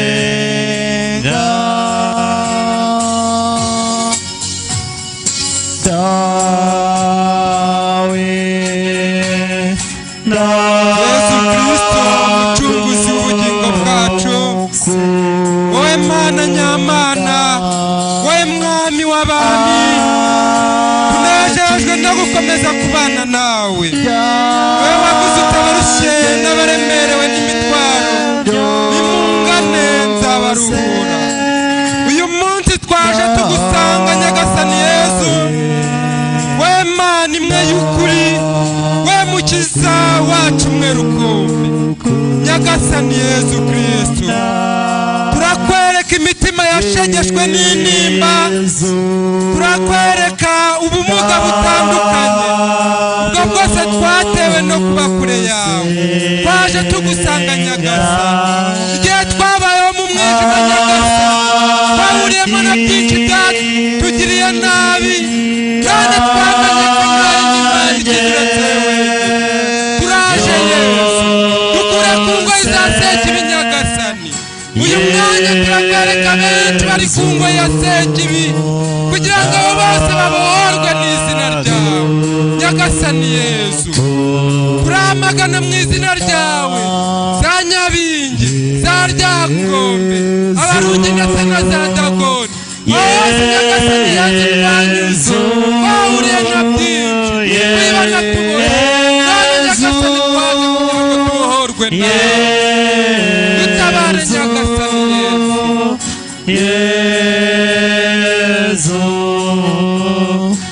gusenga dawe Yesu Kristo umucunguzi w'ubugingo bwacu, wowe Mana nyamana, wowe mwami w'abami, tunejejwe no gukomeza kubana nawe. Wowe waguze utabarushye n'abaremerewe n'imitwaro, nimungane nzabaruhura. Uyu munsi twaje tugusanga Nyagasani Yesu, wowe Mana imwe y'ukuri, wowe mukiza wacu umwe rukumbi. Nyagasani Yesu Kristo, turakwereka imitima yashegeshwe n'intimba, turakwereka ubumuga butandukanye ubwo bwose twatewe no kuba kure yawe. Twaje tugusanga Nyagasani, igihe twabayeho mu mwijima Nyagasani, twahuriyemo na byinshi byatugiriye nabi, kandi twamenye ko nta Imana ikigeretse wenyine. Turaje Yesu, dukure ku ngoyi za Sekibi Nyagasani. Uyu mwanya turakwereka benshi bari ku ngoyi ya Sekibi, kugira ngo abo bose babohorwe n'izina ryawe. Nyagasani Yesu, turamagana mu izina ryawe za Nyabingi, za Ryangombe, Abarugi ndetse na za Dagoni. Bose Nyagasani Yesu twanyuze, twahuriye na byinshi, twibona tubona, kandi Nyagasani twaje kugira ngo tubohorwe nawe. Dutabare Nyagasani Yesu.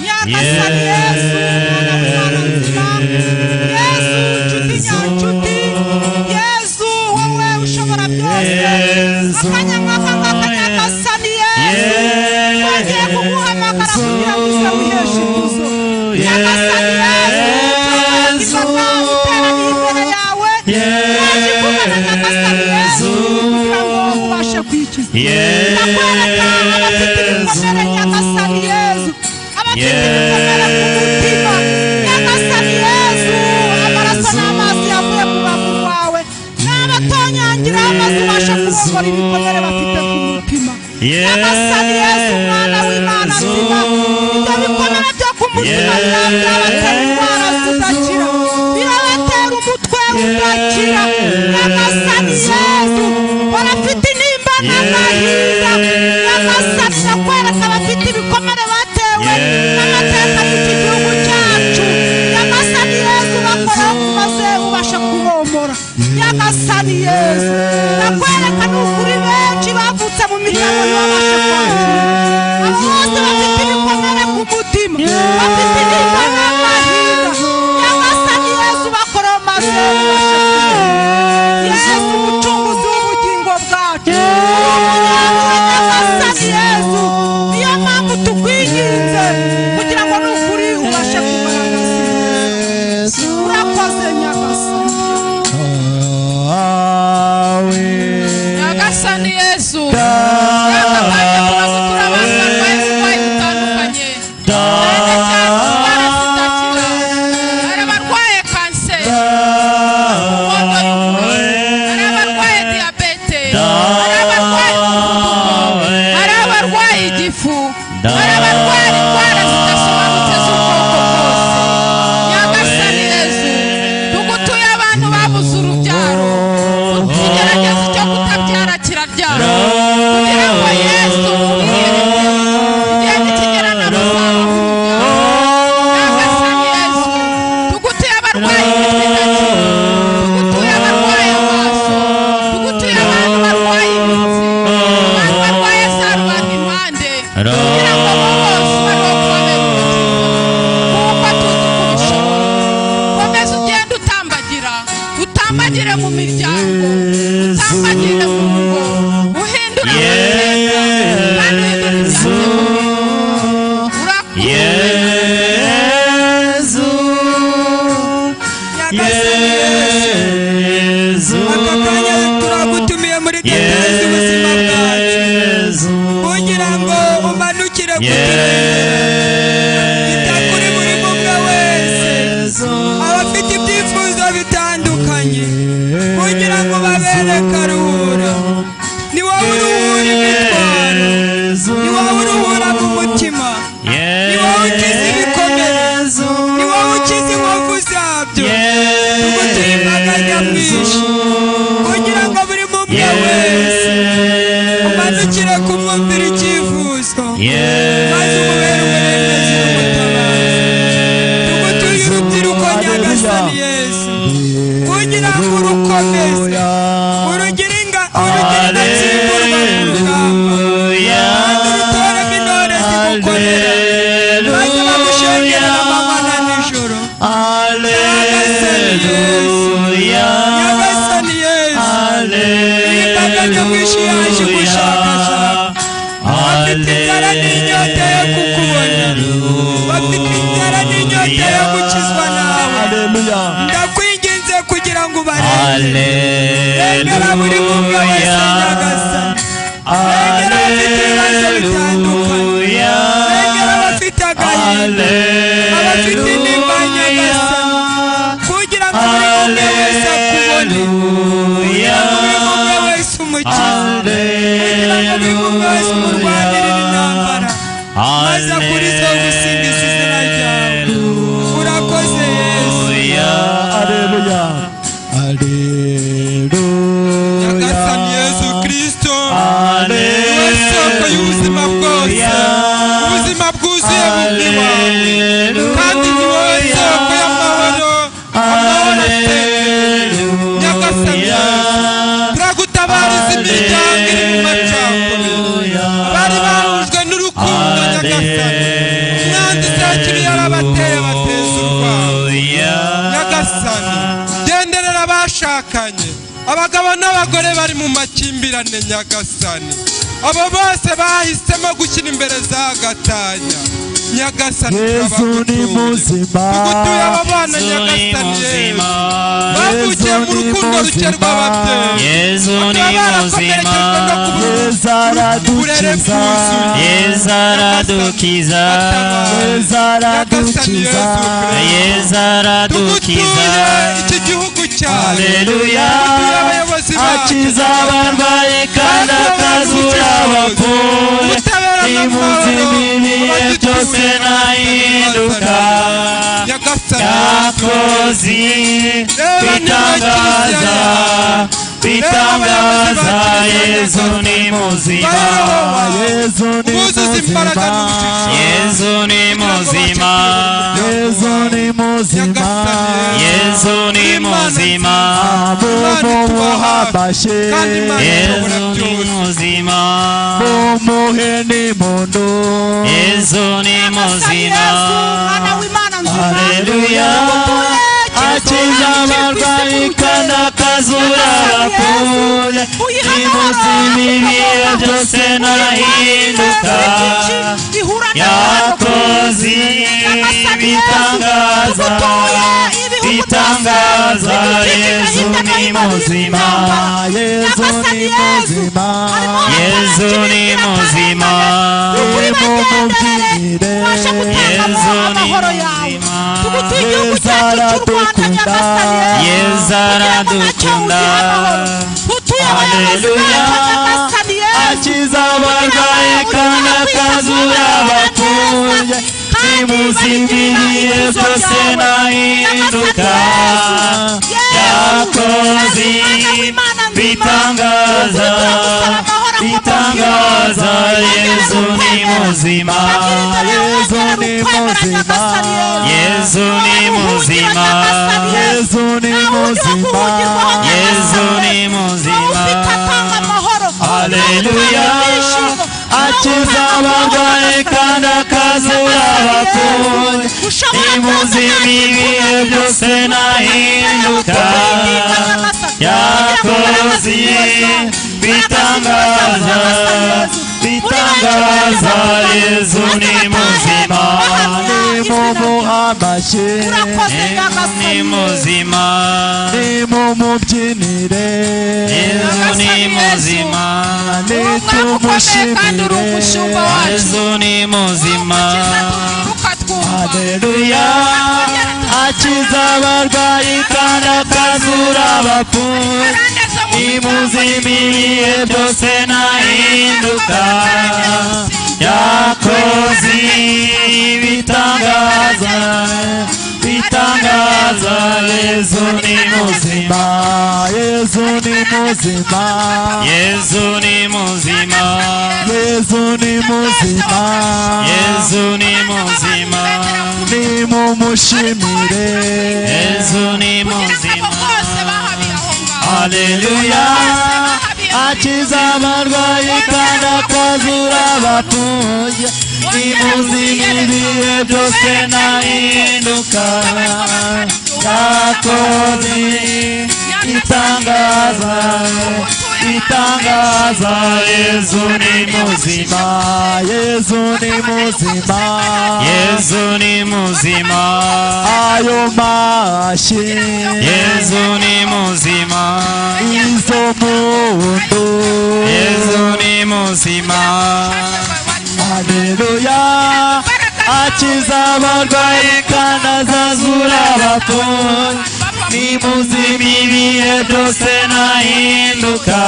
Nyagasani Yesu, Mwana nzima, Yesu nshuti nyanshuti, Yesu wowe ushobora byose, akanya nk'aka ngaka Nyagasani Yesu, twagiye kuguhamagara kugira ngo uze wiheshe ikuzo. Nyagasani Yesu, turabaza iteraniye imbere yawe, twaje kubona Nyagasani Yesu kugira ngo ubashe kwikiza. Ndakwereka abafite ibikomere Nyagasani Yesu, abafite ibikomere ku mutima Nyagasani Yesu, amaraso n'amazi yavuye ku bavu bawe n'abatonyangira amazi ubashe kurongora ibikomere bafite ku mutima. Nyagasani Yesu, Mwana w'Imana nzima, ibyo bikomere byo ku mutima birabatera indwara zidakira, birabatera umutwe udakira. Nyagasani Yesu, barafite intimba n'agahinda. Nyagasani ndakwereka abafite ibikomere batewe n'amateka y'iki gihugu cyacu. Nyagasani Yesu, bakoraho maze ubashe kubomora. Nyagasani Yesu, ndakwereka n'ukuri benshi bavutse mu miryango ntibabashe kwakira. Abo bose bafite ibikomere ku mutima, bafite intimba n'agahinda. Nyagasani Yesu, bakoraho maze ubashe kubomora. Yesu umucunguzi w'ubugingo bwacu, Nyagasani Yesu, niyo mpamvu tukwinginze kugira ngo n'ukuri ubashe kugaragaza. Urakoze Nyagasani. Nyagasani Yesu, yakabanye kubagutura abantu barwaye uburwayi butandukanye, cyane cyane indwara zidakira. Hari abarwaye kanseri, inkondo y'umura, hari abarwaye diyabete, hari abarwaye umuvuduko, hari abarwaye igifu, hari abarwaye indwara zidasobanutse z'ubwoko bwose. Nyagasani Yesu, tugutuye abantu babuze urubyaro, ukigerageza icyo kutabyara kiraryara, kugira ngo Yesu umwirinde igihe nikigera na ruzabavuga. Nyagasani Yesu, tugutuye abarwaye imitwe idakira, tugutuye abarwaye amaso, tugutuye abantu barwaye imitsi, abantu barwaye za rubagimpande, kugira ngo abo bose bariho kubabera umukiza, kuko tuzi ko ubishoboye. Komeza ugende utambagira, utambagire mu miryango, utambagire mu ngo, uhindura amateka kandi uhindura ibyanjye mu bintu. Urakoze Nyagasani Yesu, aka kanya turagutumiye muri tetezi ubuzima bwacu, kugira ngo umanukire kuturengera. Ita kuri buri umwe wese, abafite ibyifuzo bitandukanye, mwinshi kugira ngo buri mumwe wese umanukire kumwumvira icyifuzo maze umubere umurengezi n'umutabazi. Tugutuye urubyiruko Nyagasani Yesu kugira ngo urukomeze urugire indatsimburwa mu rugamba kandi urutoremo intore zigukorera maze bagushengerera amanywa na nijoro. Nyagasani Yesu imbaga nyamwinshi yaje gushakashaka, bafite inzara n'inyota yo kukubona, bafite inzara n'inyota yo gukizwa nawe. Ndakwinginze kugira ngo ubarengere, rengera buri mumwe wese Nyagasani, rengera abafite ibibazo bitandukanye, rengera abafite agahinda, abafite intimba Nyagasani, kugira ngo buri mumwe wese akubone, kugira ngo buri mumwe wese umukize, kugira ngo buri mumwe wese umurwanirire intambara, maze akurizeho gusingiza izina ryawe. Urakoze Yesu. Aleluya. Nyagasani Yesu Kristo niwe soko y'ubuzima bwose, ubuzima bwuzuye bumwe wawe, kandi niwe soko y'amahoro, amahoro asenga. Nyagasani Yesu turagutabariza imiryango iri mu macakubiri, abari bahujwe n'urukundo Nyagasani, umwanzi zakiri yarabateye bateza urwango. Nyagasani genderera abashakanye, abagabo n'abagore bari mu makimbirane Nyagasani, abo bose bahisemo gushyira imbere za gatanya. Nyagasani tugutuye abo bana Nyagasani Yesu bavukiye mu rukundo ruke rw'ababyeyi, bakaba barakomerekejwe no kubura uburere bwuzuye. Aradukiza, tugutuye iki gihugu cyawe, Haleluya. tugutuye abayobozi Akiza bacu, abarwayi kandi akazura abapfuye, imuzimiriye byose nahinduka, yakoze bitangaza, Yesu ni muzima, Yesu ni muzima, Yesu ni muzima, Yesu ni muzima, Yesu ni muzima, mumuhabashe, Yesu ni muzima, mumuhe n'impundu, Yesu ni muzima. Haleluya. Akiza abarwayi kandi akazura abapfuye, imuzimiriye byose nahinduka, yakoze bitangaza, Yesu ni muzima, Yesu ni muzima, Yesu ni muzima, mumubyinire, Yesu ni muzima, Yesu aradukunda. Haleluya. Akiza abarwayi kandi akazura abapfuye, imuzimiriye byose nahinduka, yakoze bitangaza, Yesu ni muzima, Yesu ni muzima, Yesu ni muzima, Yesu ni muzima, Yesu ni muzima. Haleluya. Akiza abarwayi kandi akazura abapfuye, imuzimiriye byose nahinduka, yakoze bitangaza, Yesu ni muzima, mumuhabashe, ni muzima, mumubyinire, Yesu ni muzima, nitumushimire, Yesu ni muzima. Haleluya. Akiza abarwayi kandi akazura abapfuye, imuzimiriye byose nahinduka, yakoze bitangaza, igitangaza Yesu ni muzima Yesu ni muzima Yesu ni muzima Yesu ni muzima Yesu ni muzima nimumushimire Yesu ni muzima Haleluya akiza abarwayi kandi akazura abapfuye nimuzima ibihe byose nahinduka yakoze itangaza itangaza Yesu ni muzima Yesu ni muzima Yesu ni muzima ayo mashi Yesu ni muzima izo mundu Yesu ni muzima Haleluya akiza abarwayi kandi azazura abapfuye nimuzima ibihe byose nahinduka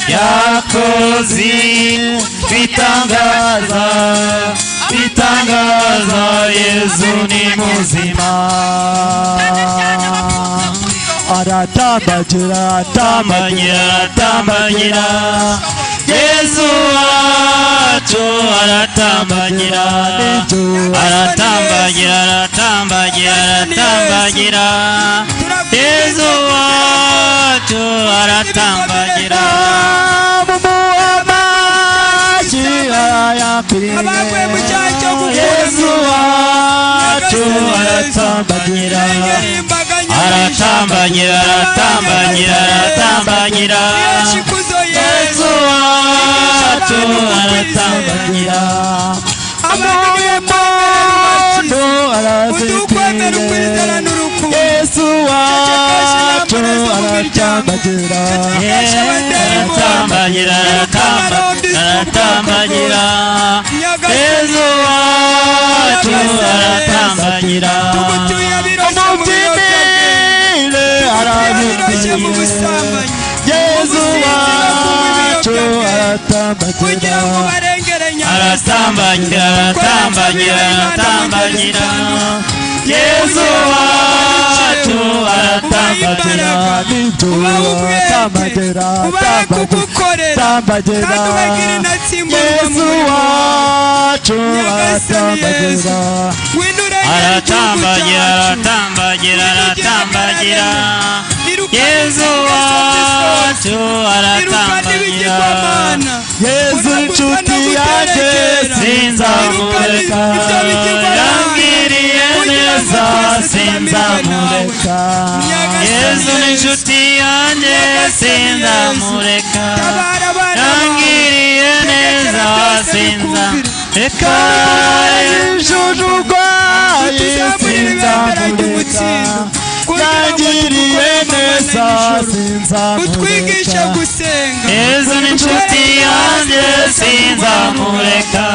yakoze bitangaza bitangaza Yesu ni muzima aratambagira aratambagira aratambagira Yesu wacu aratambagira aratambagira aratambagira aratambagira Yesu wacu aratambagira mumuamaji ayakwiriye Yesu wacu aratambagira aratambagira aratambagira aratambagira Yesu wacu aratambagira amuyemondo arazitire Yesu wacu aratambagira aratambagira aratambagira Yesu wacu aratambagira umutimire arazitire Yesu wacu aratambagira aratambagira aratambagira aratambagira Yesu wacu aratambagira nibyo aratambagira aratambagira Yesu wacu aratambagira aratambagira aratambagira aratambagira Yesu wacu aratambagira Yesu inshuti yanjye sinzamureka yangiriye neza sinzamureka Yesu inshuti yanjye sinzamureka yangiriye neza sinzamureka ijuru rwaye sinzamureka yangiriye neza sinzamureka Yesu n'inshuti yanjye sinzamureka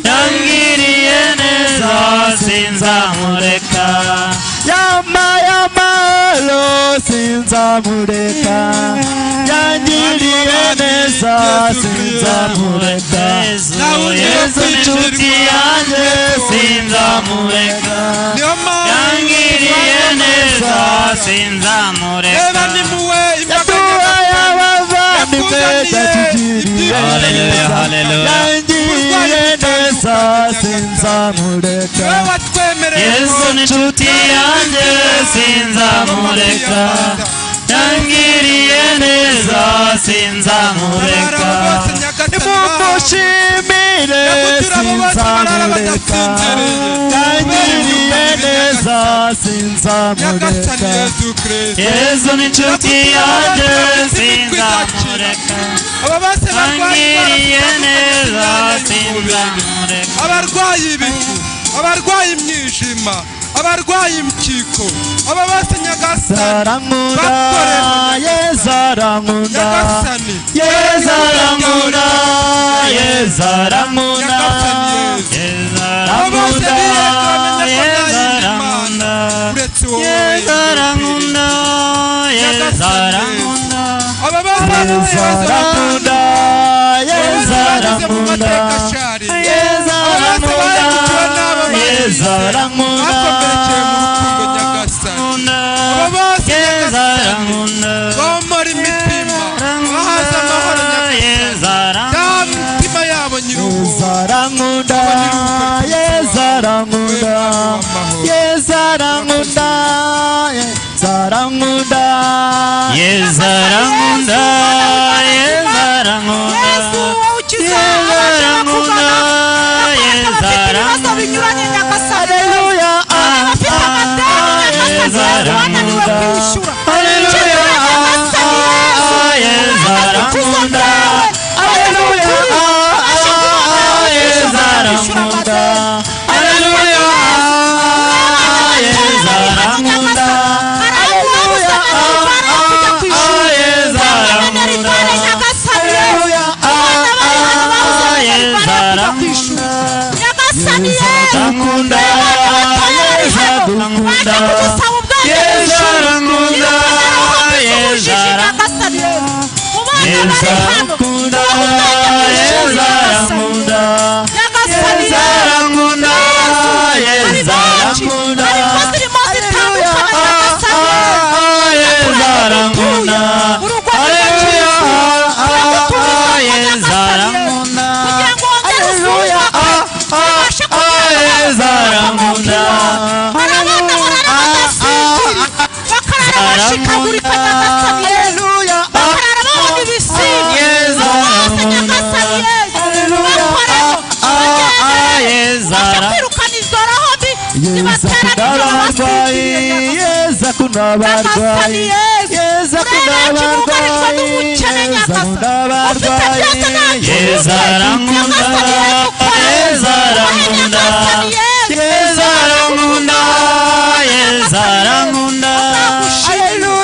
yangiriye neza sinzamureka yamaye amahoro sinzamureka yangiriye neza sinzamureka Yesu n'inshuti yanjye sinzamureka yangiriye neza sinzamureka yaduhaye abavandimwe yatugiriye neza yangiriye neza sinzamureka Yesu n'inshuti yanjye sinzamureka yangiriye neza sinzamureka nimumushimire sinzamureka yangiriye neza sinzamureka Yesu n'inshuti yanjye sinzamureka yangiriye neza sinzamureka abarwayi ibicu abarwayi imyijima abarwayi impyiko aba bose Nyagasani Yezarankunda Yezarankunda Yezarankunda Yezarankunda Yezarankunda Yezarankunda Yezarankunda aba bose Yezarankunda Yezarankunda Yezarankunda Yezarankunda bomora imitima bahaza amahoro nyagasani ya mitima yabo nyir'ubuntu Yezarankunda Yezarankunda Yezarankunda Yezarankunda Yezarankunda Yezarankunda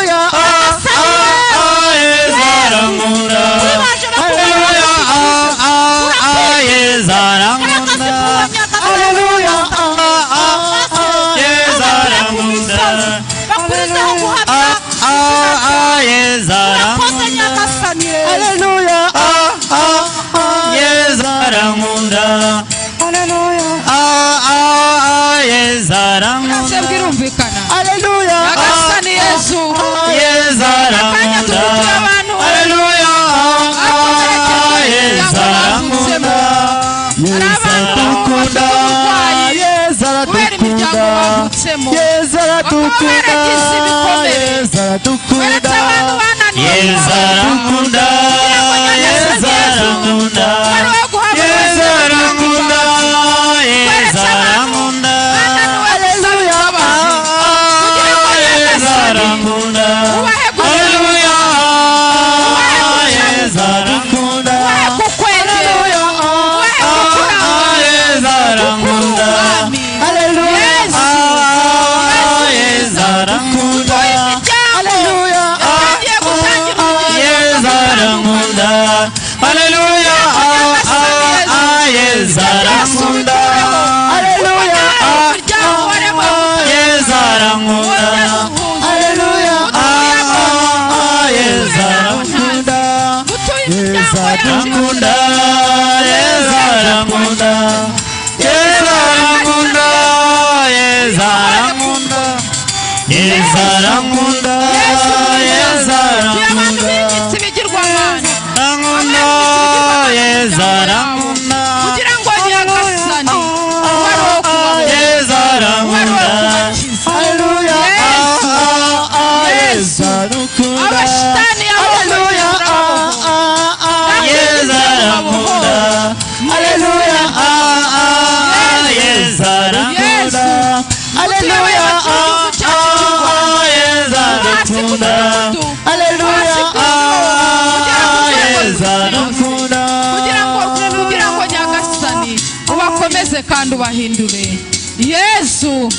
kandi ubahindure. Yesu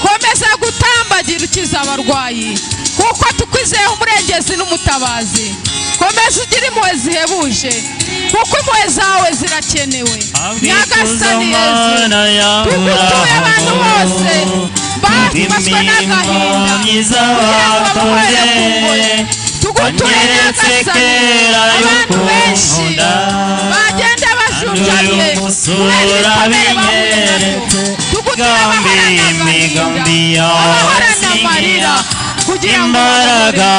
komeza gutambagira ukiza abarwayi kuko tukwizeye umurengezi n'umutabazi. Komeza ugire impuhwe zihebuje kuko impuhwe zawe zirakenewe. Nyagasani Yesu tugutuye abantu bose bafashwe n'agahinda tugutuye Nyagasani abantu benshi bagenda bajunjamye tugutuye abahorana amarira kugira ngo imbaraga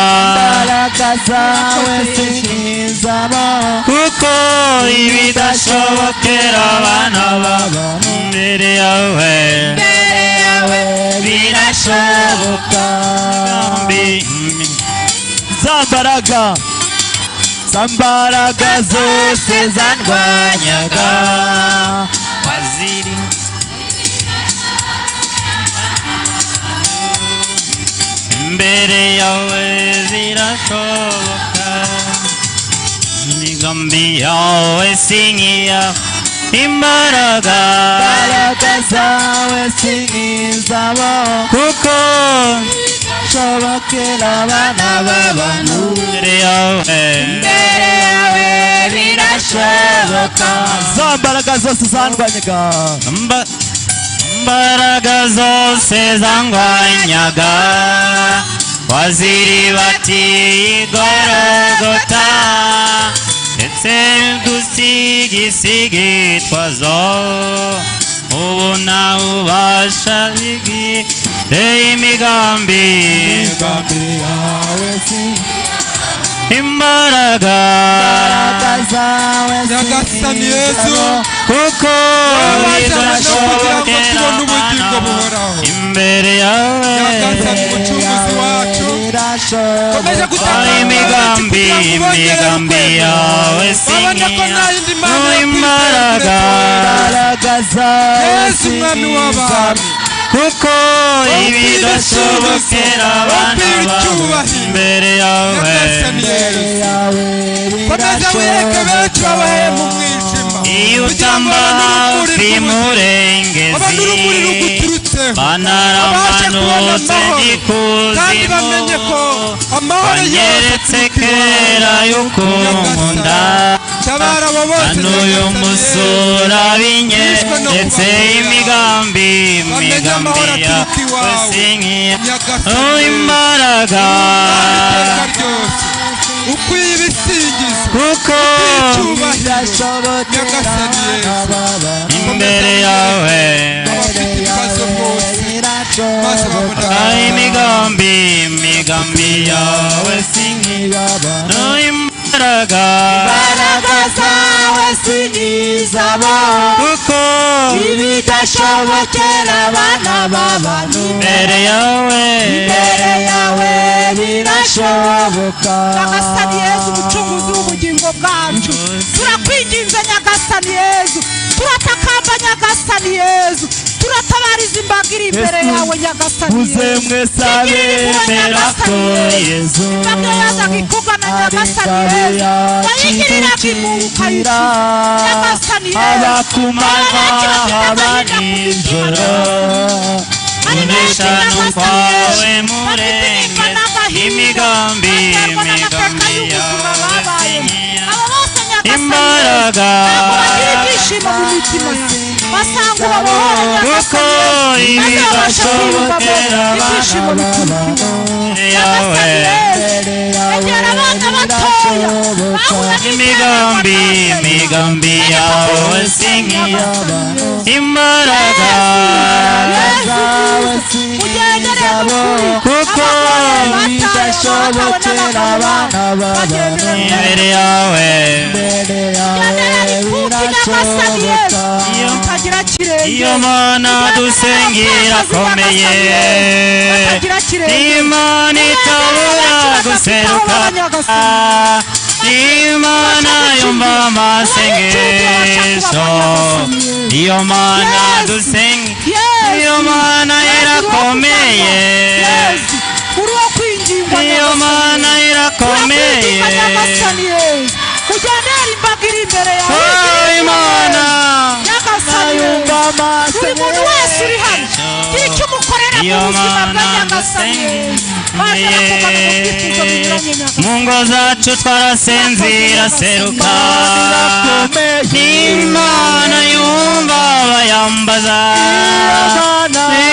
zawe sinizamo kuko ibidashobokera abana b'abantu imbere yawe birashoboka zambaraga zose zandwanyaga waziri imbere yawe zirashoboka imigambi yawe sinkiya imbaraga zawe sinizamo kuko shobokera abana b'abantu imbere yawe birashoboka zambaraga zose zandwanyaga imbaraga zose zangwanyaga waziribatiye igorogota ndetse dusigisigi twazo ubu nawe ubasha imigambi yawe imbaraga zawe nyagasani Yesu kuko bidashobokera ubugingo buhoraho imbere yawe nyagasani umucunguzi wacu komeje gutanga imigambi yawe imbaraga Yesu mwami w'abami kuko ibidashobokera abana imbere yawe komeza wiyereke benshi babahe mu mwijima iyo utamba hafi murengezi banaramanutse kandi bamenye ko ikuzimu amahoro wanyeretse kera yuko nkunda n'uyu musura binyeretse imigambi yawe sinkiya imbaraga ukwiye ibisingizo kuko nyagasani Yesu imbere yawe abafite ibibazo bose maze babona imigambi yawe sinkiya imbaraga zawe sinizamo kuko ibidashobokera abana b'abantu imbere yawe birashoboka nyagasani Yesu umucunguzi w'ubugingo bwacu turakwinginze nyagasani Yesu turatakamba nyagasani Yesu turatabariza imbaga iri imbere yawe nyagasani Yesu mwese abemera ko Yesu imbaga yazaga ikugana nyagasani Yesu wayigiriraga imukayira nyagasani Yesu abakumanywa haba nijoro unesha n'ukwawe murengezi imigambi yawe sinkiya imbaraga kuko ibidashobokera abana b'abantu yawe imigambi yawe sinkiya imbaraga kuko bidashobokera abana b'abantu imbere yawe iyo mana dusengera akomeye imana itabura guseruka imana yumva amasengesho iyo mana dusengera iyo mana irakomeye iyo mana irakomeye imana yumva buri muntu wese uri hano gira icyo umukorera mu buzima bwa nyagasani mu ngo zacu twarasinzira seruka imana yumva abayambaza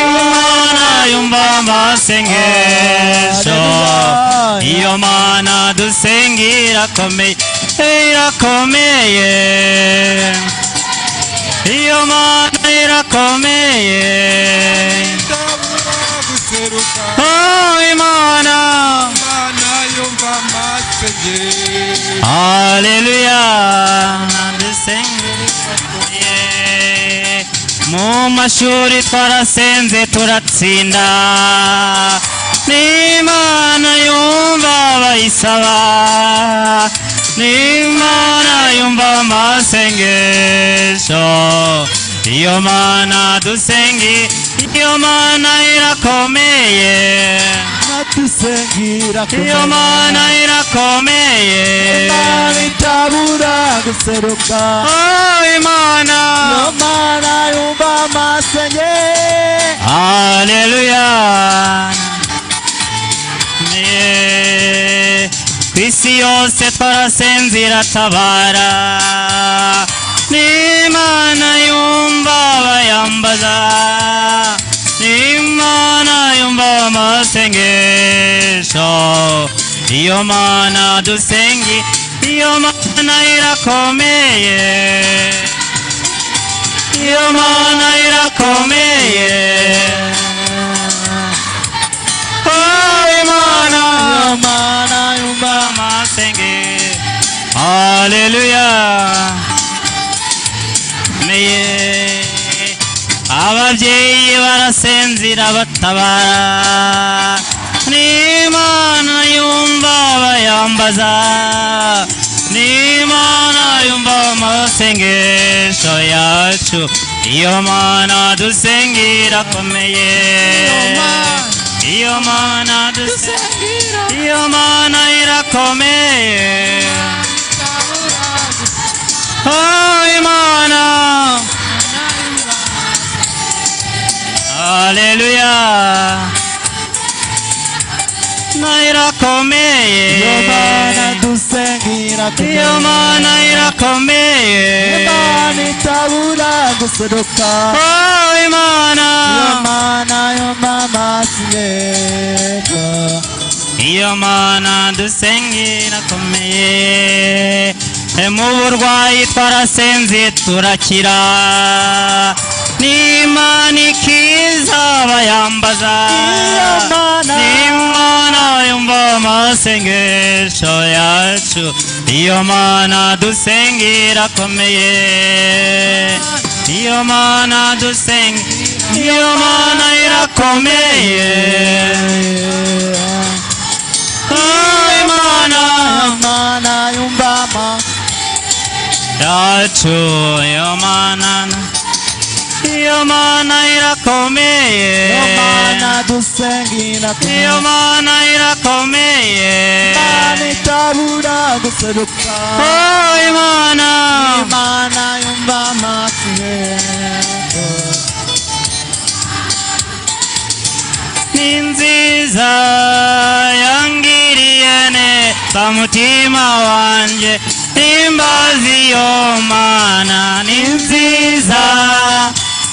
imana yumva amasengesho iyo mana dusenga irakomeye iyo mana irakomeye Oh Imana Imana yumva amasengesho. Hallelujah dusenge mu mashuri twarasenze turatsinda n'Imana yumva abayisaba n'Imana yumva amasengesho iyo Mana dusengi iyo Mana irakomeye iyo Mana irakomeye Imana itabura guseruka oh Imana iyo Mana yumva amasengesho. Hallelujah kw'isi yose twarasenze iratabara n'Imana yumva abayambaza n'Imana yumva amasengesho iyo Mana dusengi iyo Mana irakomeye iyo Mana irakomeye oh Imana Imana yumva amasengesho Hallelujah ababyeyi barasenze irabatabara n'Imana yumva abayambaza n'Imana yumva amasengesho yacu iyo Mana dusenga irakomeye iyo Mana dusenga iyo Mana irakomeye oh Imana Hallelujah na irakomeye iyo Mana dusengira iyo Mana irakomeye Imana itabura guseruka oh Imana iyo Mana yumva amasengesho. iyo Mana dusenga irakomeye mu burwayi twarasenze turakira n'Imana ikiza abayambaza n'Imana yumva amasengesho yacu iyo Mana dusenga irakomeye iyo Mana dusenga iyo Mana irakomeye oh Imana Imana yumva yacu iyo Mana iyo Mana irakomeye iyo Mana dusengira iyo Mana irakomeye Imana itabura guseruka oh Imana Imana yumva amasengesho. ni nziza yangiriye neza mutima wanje imbazi yo Mana ni nziza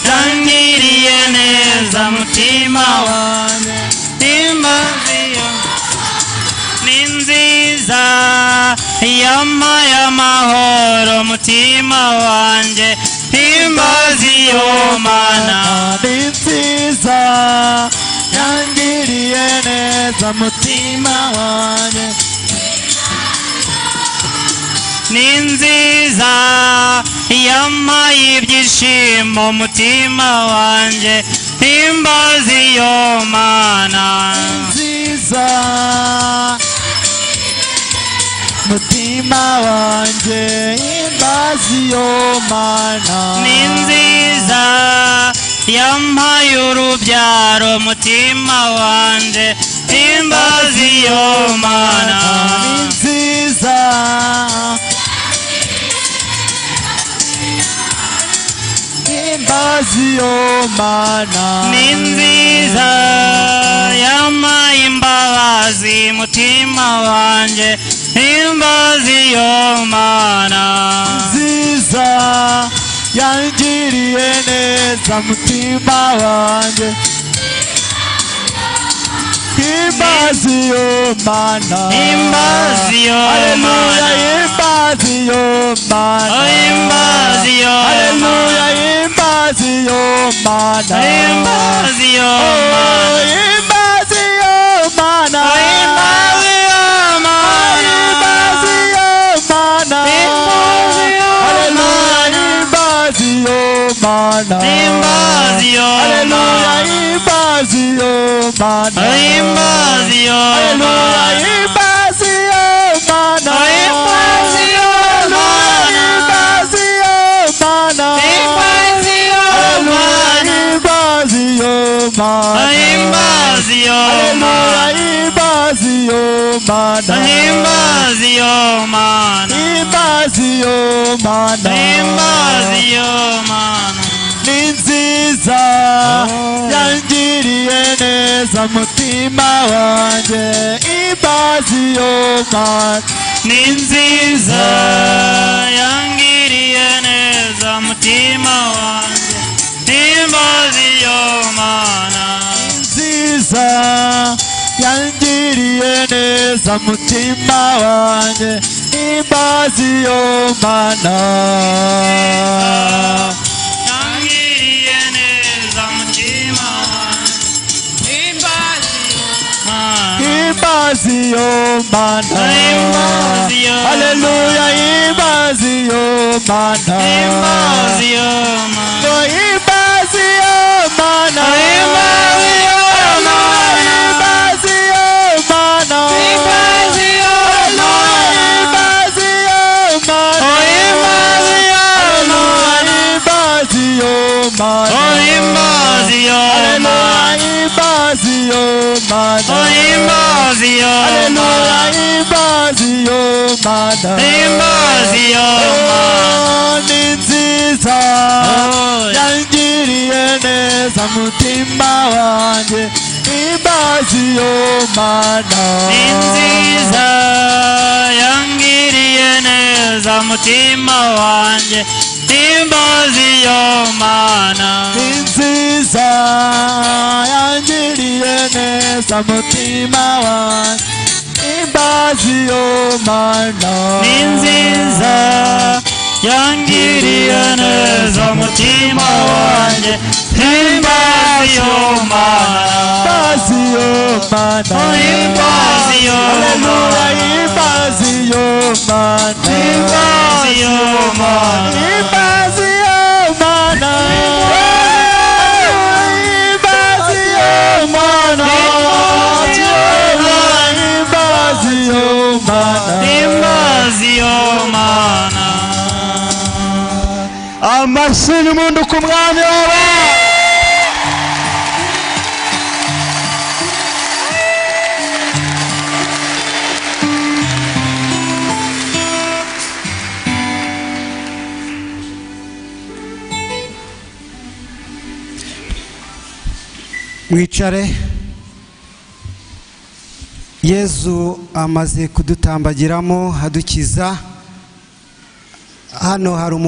yangiriye neza mutima wanje imbazi yo ni nziza yampaye amahoro mutima wanje imbazi yo Mana ni nziza yangiriye neza mutima wanjye ni nziza yampaye ibyishimo mutima wanje imbazi yo Mana nziza mutima wanjye imbazi yo Mana ni nziza yampaye urubyaro mutima wanje imbazi yo Mana ni nziza imbazi yo Mana ni nziza yampaye imbabazi mutima wanje imbazi yo Mana nziza yangiriye neza mutima wanjye imbazi yo Mana imbazi yo Haleluya Mana imbazi yo Mana oh imbazi yo Haleluya imbazi yo Mana imbazi yo Oh Mana imbazi yo mana ninziza yangiriye neza mutima wanjye imbaziyo mana ninziza yangiriye neza mutima wanjye imbaziyo mana ninziza yangiriye neza mutima wanjye imbaziyo mana yangiriye neza mutima wanjye imbaziyo mana haleluya imbaziyo mana imbaziyo mana imbaziyo mana ninziza yangiriye neza mutima wanjye imbaziyo mana ninziza yangiriye neza mutima wanjye imbaziyo mana ninziza yangiriye neza mutima wanjye imbaziyo mana ninziza yangiriye neza mutima wanjye imbaziyo mana imbaziyo mana imbaziyo haleluya imbaziyo mana imbaziyo mana imbaziyo mana imbaziyo mana imbaziyo mana amashyi n'umuntu ku mwami wawe mwicare. Yezu amaze kudutambagiramo adukiza. Hano hari